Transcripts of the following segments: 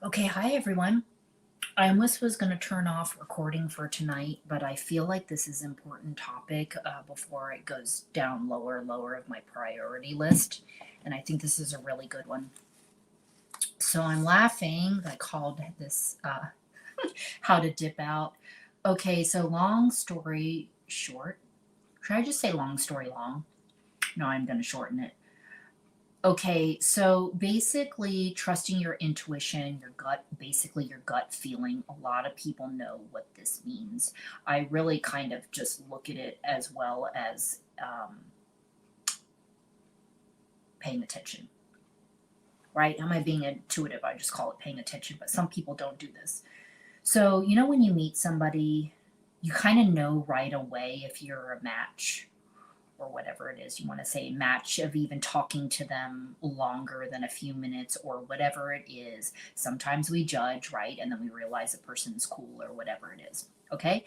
Okay, hi everyone. I almost was going to turn off recording for tonight, but I feel like this is an important topic before it goes down lower of my priority list. And I think this is a really good one. So I'm laughing. I called this How to Dip Out. Okay, so long story short. Should I just say long story long? No, I'm going to shorten it. Okay, so basically, trusting your intuition, your gut, basically your gut feeling. A lot of people know what this means. I really kind of just look at it as well as paying attention, right? Am I being intuitive? I just call it paying attention, but some people don't do this. So, when you meet somebody, you kind of know right away if you're a match or whatever it is you want to say, match of even talking to them longer than a few minutes or whatever it is. Sometimes we judge, right? And then we realize a person's cool or whatever it is. Okay.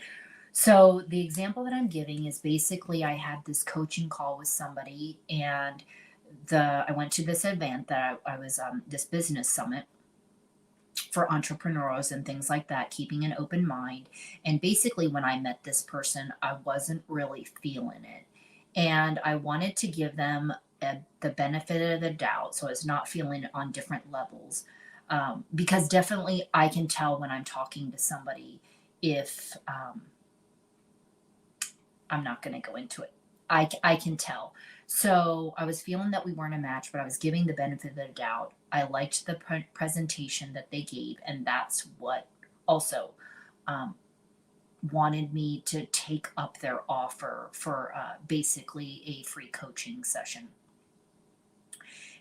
So the example that I'm giving is basically I had this coaching call with somebody and I went to this event that I was this business summit for entrepreneurs and things like that, keeping an open mind. And basically, when I met this person, I wasn't really feeling it. And I wanted to give them the benefit of the doubt. So it's not feeling it on different levels. Because definitely I can tell when I'm talking to somebody if I'm not going to go into it. I can tell. So I was feeling that we weren't a match, but I was giving the benefit of the doubt. I liked the presentation that they gave, and that's what also um, wanted me to take up their offer for basically a free coaching session.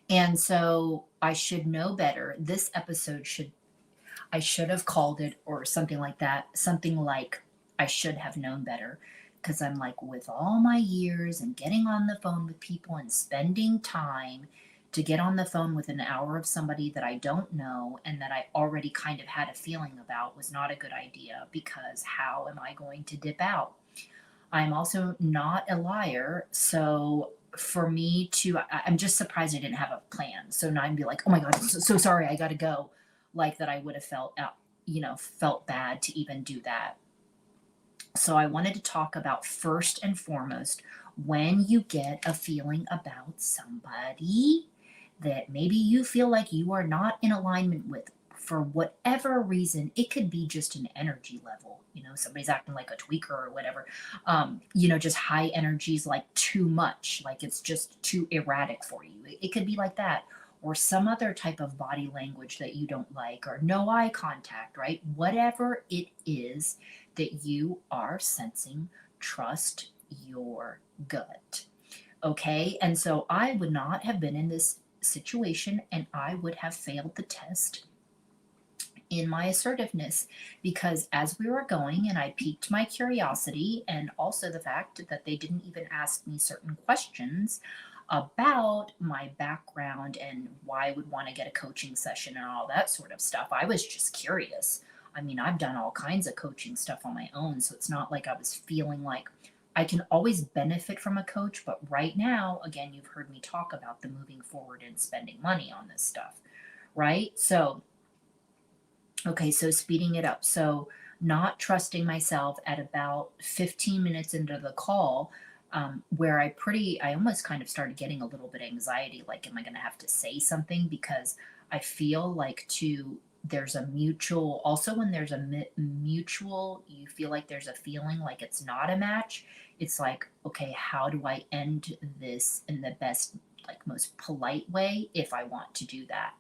And so I should know better. This episode I should have called it or something like that, something like I should have known better. Because I'm like, with all my years and getting on the phone with people and spending time to get on the phone with an hour of somebody that I don't know and that I already kind of had a feeling about was not a good idea because how am I going to dip out? I'm also not a liar. So for me to, I'm just surprised I didn't have a plan. So now I'd be like, oh my God, I'm so sorry, I got to go. Like that I would have felt, felt bad to even do that. So I wanted to talk about first and foremost when you get a feeling about somebody that maybe you feel like you are not in alignment with for whatever reason. It could be just an energy level, somebody's acting like a tweaker or whatever. Just high energies, like too much, like it's just too erratic for you. It could be like that, or some other type of body language that you don't like, or no eye contact, right? Whatever it is that you are sensing, trust your gut. Okay. And so I would not have been in this situation and I would have failed the test in my assertiveness because as we were going and I piqued my curiosity and also the fact that they didn't even ask me certain questions about my background and why I would want to get a coaching session and all that sort of stuff. I was just curious. I mean, I've done all kinds of coaching stuff on my own, so it's not like I was feeling like I can always benefit from a coach, but right now, again, you've heard me talk about the moving forward and spending money on this stuff, right? So okay, so speeding it up. So not trusting myself at about 15 minutes into the call, where I almost kind of started getting a little bit anxiety. Like, am I going to have to say something? Because I feel like there's a mutual, also when there's a mutual, you feel like there's a feeling like it's not a match. It's like, okay, how do I end this in the best, like most polite way if I want to do that?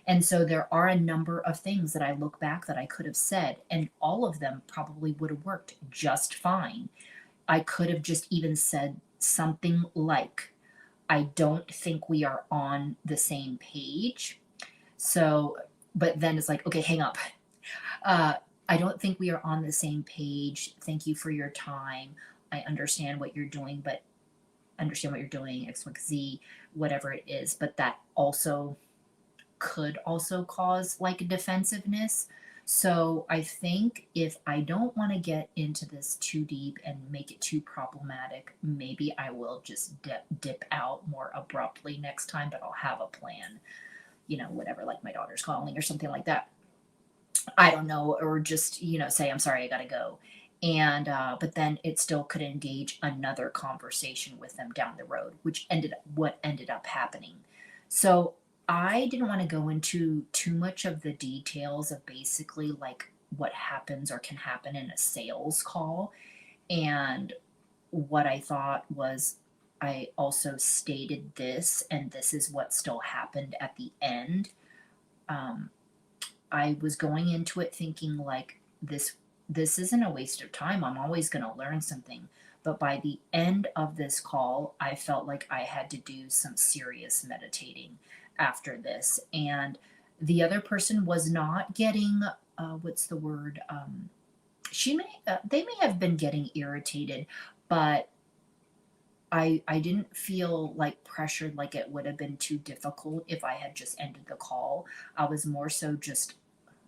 And so there are a number of things that I look back that I could have said, and all of them probably would have worked just fine. I could have just even said something like, I don't think we are on the same page. So, but then it's like, okay, hang up. Uh, I don't think we are on the same page. Thank you for your time. I understand what you're doing, but understand what you're doing, X, Y, Z, whatever it is. But that also could also cause like defensiveness. So I think if I don't want to get into this too deep and make it too problematic, maybe I will just dip out more abruptly next time, but I'll have a plan, whatever, like my daughter's calling or something like that. I don't know, or just, say, I'm sorry, I gotta go. And, but then it still could engage another conversation with them down the road, which what ended up happening. So I didn't want to go into too much of the details of basically like what happens or can happen in a sales call. And what I thought was, I also stated this, and this is what still happened at the end. Um, I was going into it thinking like this isn't a waste of time. I'm always going to learn something. But by the end of this call, I felt like I had to do some serious meditating after this. And the other person was not getting, what's the word? They may have been getting irritated, but I didn't feel like pressured, like it would have been too difficult if I had just ended the call. I was more so just,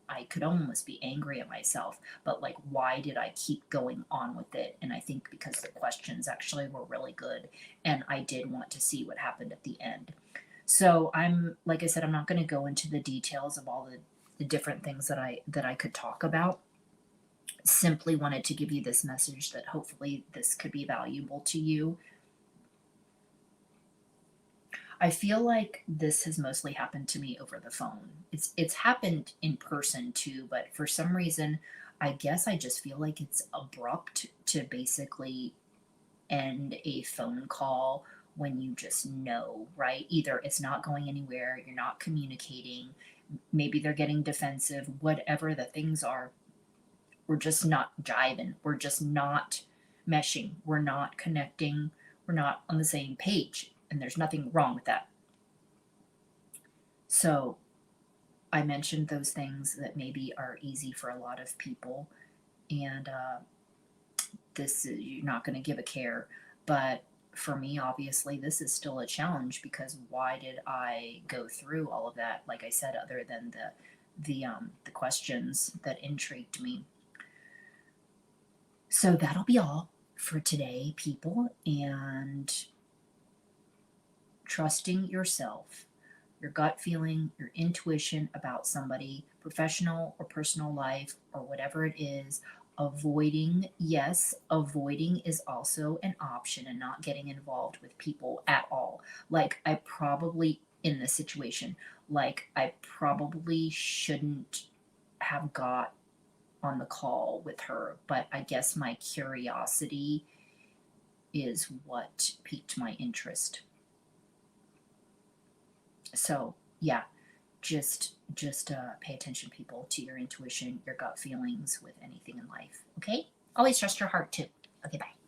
I could almost be angry at myself, but like, why did I keep going on with it? And I think because the questions actually were really good, and I did want to see what happened at the end. So like I said, I'm not going to go into the details of all the different things that I could talk about. Simply wanted to give you this message that hopefully this could be valuable to you. I feel like this has mostly happened to me over the phone. It's happened in person too, but for some reason, I guess I just feel like it's abrupt to basically end a phone call when you just know, right? Either it's not going anywhere, you're not communicating, maybe they're getting defensive, whatever the things are, we're just not jiving. We're just not meshing. We're not connecting. We're not on the same page. And there's nothing wrong with that. So I mentioned those things that maybe are easy for a lot of people. And you're not going to give a care. But for me, obviously, this is still a challenge because why did I go through all of that? Like I said, other than the questions that intrigued me. So that'll be all for today, people. And trusting yourself, your gut feeling, your intuition about somebody, professional or personal life, or whatever it is. Avoiding, yes, avoiding is also an option, and not getting involved with people at all. Like, I probably, in this situation, like, I probably shouldn't have got on the call with her, but I guess my curiosity is what piqued my interest. So, yeah, just pay attention, people, to your intuition, your gut feelings with anything in life. Okay? Always trust your heart too. Okay, bye.